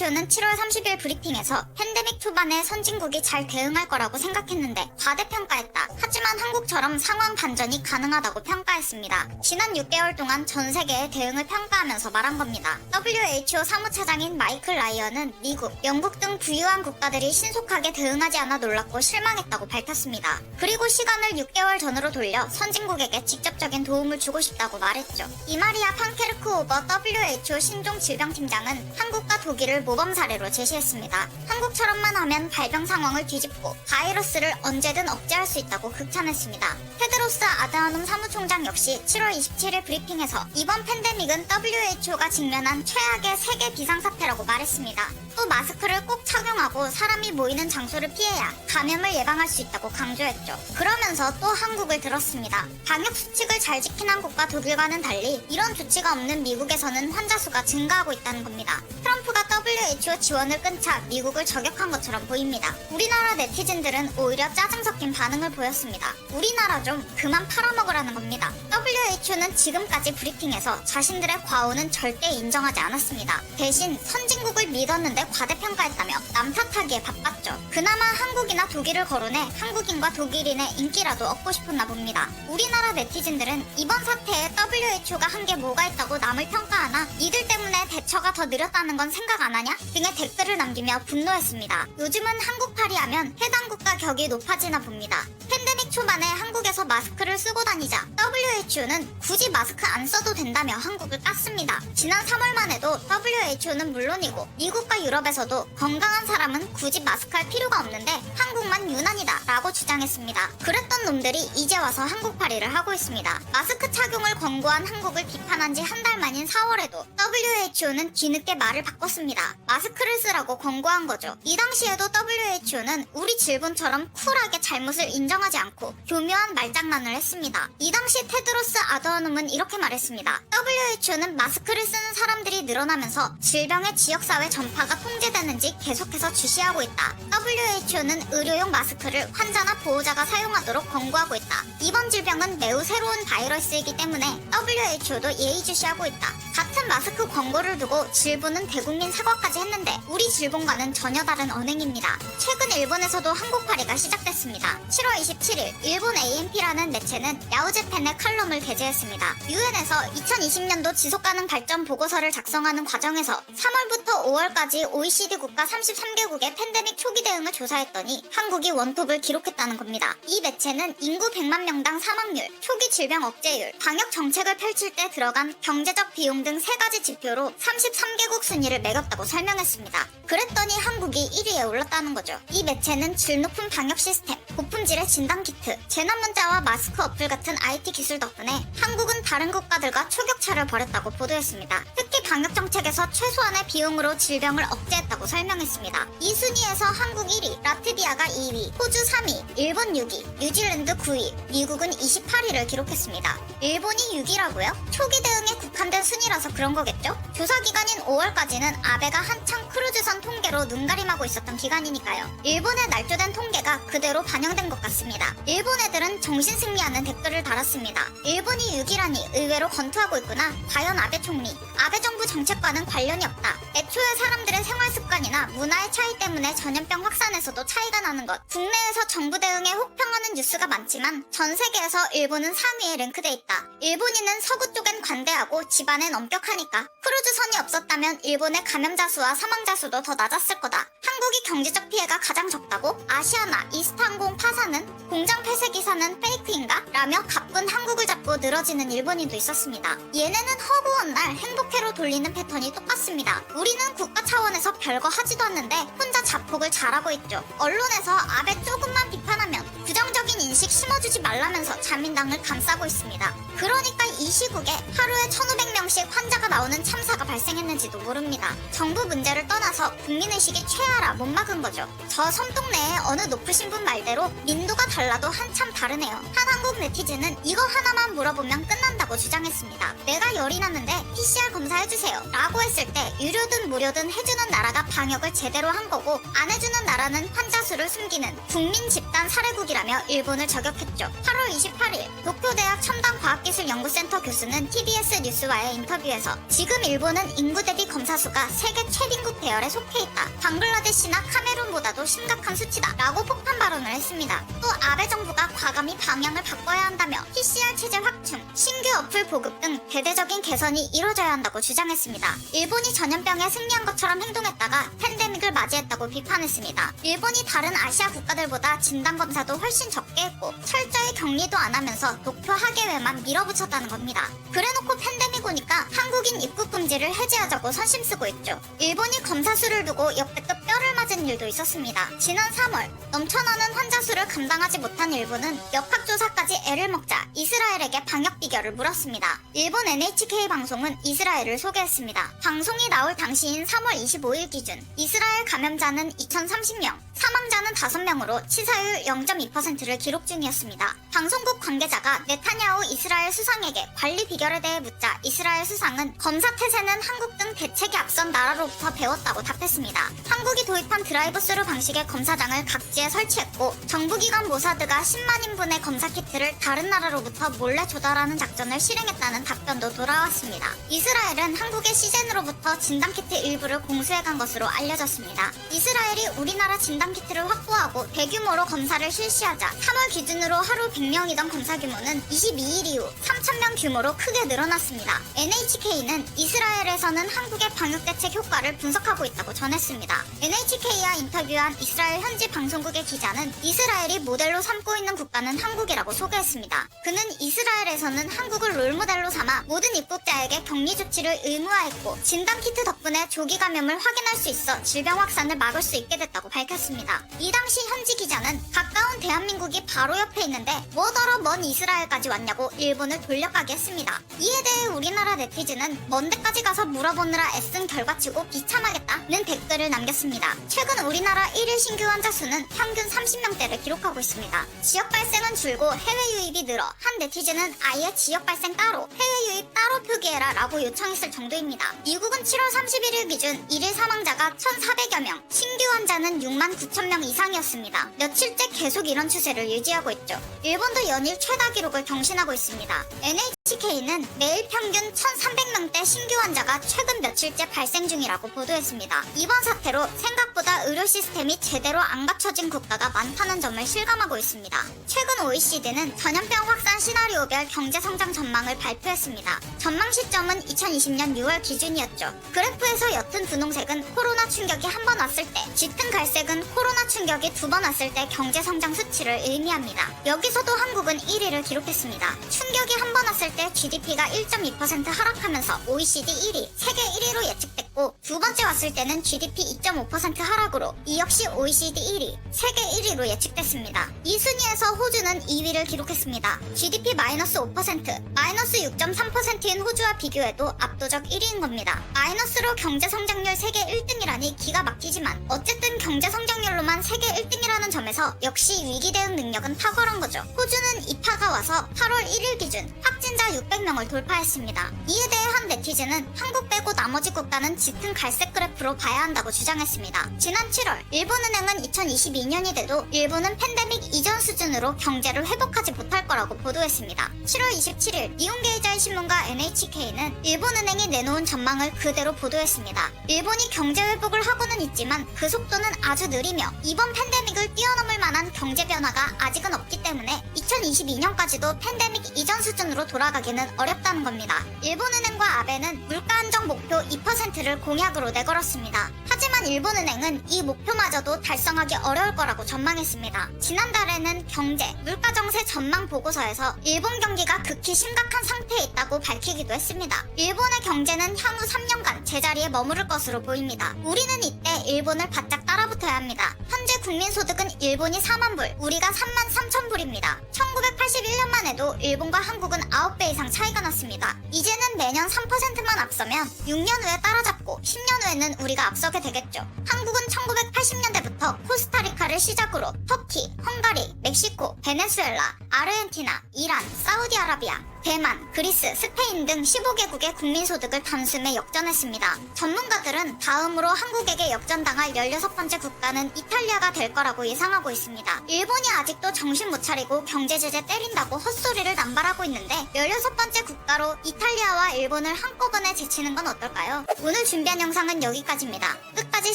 WHO는 7월 30일 브리핑에서 팬데믹 초반에 선진국이 잘 대응할 거라고 생각했는데 과대평가했다. 하지만 한국처럼 상황 반전이 가능하다고 평가했습니다. 지난 6개월 동안 전 세계의 대응을 평가하면서 말한 겁니다. WHO 사무차장인 마이클 라이언은 미국, 영국 등 부유한 국가들이 신속하게 대응하지 않아 놀랐고 실망했다고 밝혔습니다. 그리고 시간을 6개월 전으로 돌려 선진국에게 직접적인 도움을 주고 싶다고 말했죠. 이마리아 판케르크오버 WHO 신종질병팀장은 한국과 독일을 모범 사례로 제시했습니다. 한국처럼만 하면 발병 상황을 뒤집고 바이러스를 언제든 억제할 수 있다고 극찬했습니다. 테드로스 아드하놈 사무총장 역시 7월 27일 브리핑에서 이번 팬데믹은 WHO가 직면한 최악의 세계 비상사태라고 말했습니다. 또 마스크를 꼭 착용하고 사람이 모이는 장소를 피해야 감염을 예방할 수 있다고 강조했죠. 그러면서 또 한국을 들었습니다. 방역 수칙을 잘 지킨 한국과 독일과는 달리 이런 조치가 없는 미국에서는 환자 수가 증가하고 있다는 겁니다. 트럼프가 WHO 지원을 끊자 미국을 저격한 것처럼 보입니다. 우리나라 네티즌들은 오히려 짜증 섞인 반응을 보였습니다. 우리나라 좀 그만 팔아먹으라는 겁니다. WHO는 지금까지 브리핑에서 자신들의 과오는 절대 인정하지 않았습니다. 대신 선진국을 믿었는데 과대평가했다며 남 탓하기에 바빴죠. 그나마 한국이나 독일을 거론해 한국인과 독일인의 인기라도 얻고 싶었나 봅니다. 우리나라 네티즌들은 이번 사태에 WHO가 한 게 뭐가 있다고 남을 평가하나 이들 때문에 대처가 더 느렸다는 건 생각 안 하냐? 등의 댓글을 남기며 분노했습니다. 요즘은 한국팔이 하면 해당 국가 격이 높아지나 봅니다. 팬데믹 초반에 한국에서 마스크를 쓰고 다니자 WHO는 굳이 마스크 안 써도 된다며 한국을 깠습니다. 지난 3월만 해도 WHO는 물론이고 미국과 유럽에서도 건강한 사람은 굳이 마스크할 필요가 없는데 한국만 유난이다 라고 주장했습니다. 그랬던 놈들이 이제 와서 한국팔이를 하고 있습니다. 마스크 착용을 권고한 한국을 비판한 지 한 달 만인 4월에도 WHO는 뒤늦게 말을 바꿨습니다. 마스크를 쓰라고 권고한 거죠. 이 당시에도 WHO는 우리 질본처럼 쿨하게 잘못을 인정하지 않고 교묘한 말장난을 했습니다. 이 당시 테드로스 아더놈은 이렇게 말했습니다. WHO는 마스크를 쓰는 사람들이 늘어나면서 질병의 지역사회 전파가 통제되는지 계속해서 주시하고 있다. WHO는 의료용 마스크를 환자나 보호자가 사용하도록 권고하고 있다. 이번 질병은 매우 새로운 바이러스이기 때문에 WHO도 예의주시하고 있다. 같은 마스크 권고를 두고 질본은 대국민 사과까지 했는데 우리 질본과는 전혀 다른 언행입니다. 최근 일본에서도 한국팔이가 시작됐습니다. 7월 27일 일본 AMP라는 매체는 야후제팬의 칼럼을 게재했습니다. 유엔에서 2020년도 지속가능 발전 보고서를 작성하는 과정에서 3월부터 5월까지 OECD 국가 33개국의 팬데믹 초기 대응을 조사했더니 한국이 원톱을 기록했다는 겁니다. 이 매체는 인구 100만 명당 사망률, 초기 질병 억제율, 방역 정책을 펼칠 때 들어간 경제적 비용 등 3가지 지표로 33개국 순위를 매겼다고 설명했습니다. 그랬더니 한국이 1위에 올랐다는 거죠. 이 매체는 질 높은 방역 시스템, 고품질의 진단키트, 재난문자와 마스크 어플 같은 IT 기술 덕분에 한국은 다른 국가들과 초격차를 벌였다고 보도했습니다. 특히 방역 정책에서 최소한의 비용으로 질병을 억제했다고 설명했습니다. 이 순위에서 한국 1위, 라트비아가 2위, 호주 3위, 일본 6위, 뉴질랜드 9위, 미국은 28위를 기록했습니다. 일본이 6위라고요? 초기 대응에 국한된 순위라서 그런 거겠죠? 조사 기간인 5월까지는 아베가 한창 크루즈선 통계로 눈가림하고 있었던 기간이니까요. 일본의 날조된 통계가 그대로 반영된 것 같습니다. 일본 애들은 정신승리하는 댓글을 달았습니다. 일본이 6위라니 의외로 권투하고 있구나. 과연 아베 총리, 아베 정부 정책과는 관련이 없다. 애초에 사람들의 생활습관이나 문화의 차이 때문에 전염병 확산에서도 차이가 나는 것. 국내에서 정부 대응에 혹평하는 뉴스가 많지만 전 세계에서 일본은 3위에 랭크돼 있다. 일본인은 서구 쪽엔 관대하고 집안엔 엄격하니까 크루즈선이 없었다면 일본의 감염자 수와 사망자 수도 더 낮았을 거다. 한국이 경제적 피해가 가장 적다고? 아시아나, 이스타항공 파산은? 공장 폐쇄 기사는 페이크인가? 라며 가쁜 한국을 잡고 늘어지는 일본인도 있었습니다. 얘네는 허구한 날 행복해로 돌리는 패턴이 똑같습니다. 우리는 국가 차원에서 별거 하지도 않는데 혼자 자폭을 잘하고 있죠. 언론에서 아베 조금만 비판하면 부정적인 인식 심어주지 말라면서 자민당을 감싸고 있습니다. 그러니까 이 시국에 하루에 1,500명씩 환자가 나오는 참사가 발생했는지도 모릅니다. 정부 문제를 떠나서 국민의식이 최하라 못 막은 거죠. 저 섬동네에 어느 높으신 분 말대로 민도가 달라도 한참 다르네요. 한 한국 네티즌은 이거 하나만 물어보면 끝난다고 주장했습니다. 내가 열이 났는데 PCR 검사해주세요 라고 했을 때 유료든 무료든 해주는 나라가 방역을 제대로 한 거고 안 해주는 나라는 환자 수를 숨기는 국민 집단 살해국이라며 일본을 일본을 저격했죠. 8월 28일 도쿄대학 첨단과학기술연구센터 교수는 TBS 뉴스와의 인터뷰에서 지금 일본은 인구 대비 검사 수가 세계 최빈국 대열에 속해 있다. 방글라데시나 카메룬보다도 심각한 수치다. 라고 폭탄 발언을 했습니다. 또 아베 정부가 과감히 방향을 바꿔야 한다며 PCR 체제 확충, 신규 어플 보급 등 대대적인 개선이 이뤄져야 한다고 주장했습니다. 일본이 전염병에 승리한 것처럼 행동했다가 팬데믹을 맞이했다고 비판했습니다. 일본이 다른 아시아 국가들보다 진단검사도 훨씬 적게 했고 철저히 격리도 안 하면서 도쿄 하계회만 밀어붙였다는 겁니다. 그래놓고 팬데믹 오니까 한국인 입국 금지를 해제하자고 선심 쓰고 있죠. 일본이 검사 수를 두고 역대급 뼈를 맞은 일도 있었습니다. 지난 3월 넘쳐나는 환자 수를 감당하지 못한 일본은 역학조사까지 애를 먹자 이스라엘에게 방역 비결을 물었습니다. 일본 NHK 방송은 이스라엘을 소개했습니다. 방송이 나올 당시인 3월 25일 기준 이스라엘 감염자는 2030명, 사망자는 5명으로 치사율 0.2%를 기록 중이었습니다. 방송국 관계자가 네타냐후 이스라엘 수상에게 관리 비결에 대해 묻자 이스라엘 수상은 검사 태세는 한국 등 대책에 앞선 나라로부터 배웠다고 답했습니다. 한국이 도입한 드라이브스루 방식의 검사장을 각지에 설치했고 정부기관 모사드가 10만 인분의 검사 키트를 다른 나라로부터 몰래 조달하는 작전을 실행했다는 답변도 돌아왔습니다. 이스라엘은 한국의 시젠으로부터 진단키트 일부를 공수해간 것으로 알려졌습니다. 이스라엘이 우리나라 진단키트를 확보하고 대규모로 검사를 실시하자 3월 기준으로 하루 100명이던 검사 규모는 22일 이후 3,000명 규모로 크게 늘어났습니다. NHK는 이스라엘에서는 한국의 방역대책 효과를 분석하고 있다고 전했습니다. NHK와 인터뷰한 이스라엘 현지 방송국의 기자는 이스라엘이 모델로 삼고 있는 국가는 한국이라고 소개했습니다. 그는 이스라엘에서는 한국을 롤모델로 삼아 모든 입국자에게 격리 조치를 의무화했고 진단키트 덕분에 조기 감염을 확인할 수 있어 질병 확산을 막을 수 있게 됐다고 밝혔습니다. 이 당시 현지 기자는 가까운 대한민국이 바로 옆에 있는데 뭐더러 먼 이스라엘까지 왔냐고 일본을 돌려가게 했습니다. 이에 대해 우리나라 네티즌은 먼 데까지 가서 물어보느라 애쓴 결과치고 비참하겠다는 댓글을 남겼습니다. 최근 우리나라 1일 신규 환자 수는 평균 30명대를 기록하고 있습니다. 지역 발생은 줄고 해외 유입이 늘어 한 네티즌은 아예 지역 발생 따로, 해외 유입 따로 표기해라 라고 요청했을 정도입니다. 미국은 7월 31일 기준 1일 사망자가 1,400여 명, 신규 환자는 6만 9천 명 이상이었습니다. 며칠째 계속 이런 추세를 유지하고 있죠. 일본도 연일 최다 기록을 경신하고 있습니다. NHK는 매일 평균 1,300명대 신규 환자가 최근 며칠째 발생 중이라고 보도했습니다. 이번 사태로 생각보다 의료 시스템이 제대로 안 갖춰진 국가가 많다는 점을 실감하고 있습니다. 최근 OECD는 전염병 확산 시나리오별 경제성장 전망을 발표했습니다. 전망 시점은 2020년 6월 기준이었죠. 그래프에서 옅은 분홍색은 코로나 충격이 한 번 왔을 때, 짙은 갈색은 코로나 충격이 2번 왔을 때 경제성장 수치를 의미합니다. 여기서도 한국은 1위를 기록했습니다. 충격이 한 번 왔을 때 GDP가 1.2% 하락하면서 OECD 1위, 세계 1위로 예측됐고 두 번째 왔을 때는 GDP 2.5% 하락으로 이 역시 OECD 1위, 세계 1위로 예측됐습니다. 이 순위에서 호주는 2위를 기록했습니다. GDP 마이너스 5%, 마이너스 6.3%인 호주와 비교해도 압도적 1위인 겁니다. 마이너스로 경제성장률 세계 1등이라니 기가 막히지만 어쨌든 경제성장률로만 세계 1등이라는 점에서 역시 위기 대응 능력은 탁월한 거죠. 호주는 2파가 와서 8월 1일 기준 확진자 600명을 돌파했습니다. 이에 대해 한 네티즌은 한국 빼고 나머지 국가는 짙은 갈색 그래프로 봐야 한다고 주장했습니다. 지난 7월 일본은행은 2022년이 돼도 일본은 팬데믹 이전 수준으로 경제를 회복하지 못할 거라고 보도했습니다. 7월 27일 니혼게이자이 신문과 NHK는 일본은행이 내놓은 전망을 그대로 보도했습니다. 일본이 경제 회복을 하고는 있지만 그 속도는 아주 느리며 이번 팬데믹을 뛰어넘을 만한 경제 변화가 아직은 없기 때문에 2022년까지도 팬데믹 이전 수준으로 돌아가기는 어렵다는 겁니다. 일본은행과 아베는 물가 안정 목표 2%를 공약으로 내걸었습니다. 하지만 일본은행은 이 목표마저도 달성하기 어려울 거라고 전망했습니다. 지난달에는 경제, 물가 정세 전망 보고서에서 일본 경기가 극히 심각한 상태에 있다고 밝히기도 했습니다. 일본의 경제는 향후 3년간 제자리에 머무를 것으로 보입니다. 우리는 이때 일본을 바짝 따라붙어야 합니다. 현재 국민소득은 일본이 4만 불, 우리가 3만 3천 불입니다. 1981년만 해도 일본과 한국은 9배 이상 차이가 났습니다. 이제는 매년 3%만 앞서면 6년 후에 따라잡고 10년 후에는 우리가 앞서게 되겠죠. 한국은 1980년대부터 코스타리카를 시작으로 터키, 헝가리, 멕시코, 베네수엘라, 아르헨티나, 이란, 사우디아라비아, 대만, 그리스, 스페인 등 15개국의 국민소득을 단숨에 역전했습니다. 전문가들은 다음으로 한국에게 역전당할 16번째 국가는 이탈리아가 될 거라고 예상하고 있습니다. 일본이 아직도 정신 못 차리고 경제제재 때린다고 헛소리를 남발하고 있는데 16번째 국가로 이탈리아와 일본을 한꺼번에 제치는 건 어떨까요? 오늘 준비한 영상은 여기까지입니다. 끝까지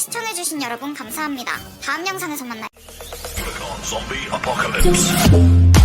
시청해주신 여러분 감사합니다. 다음 영상에서 만나요. Zombie apocalypse.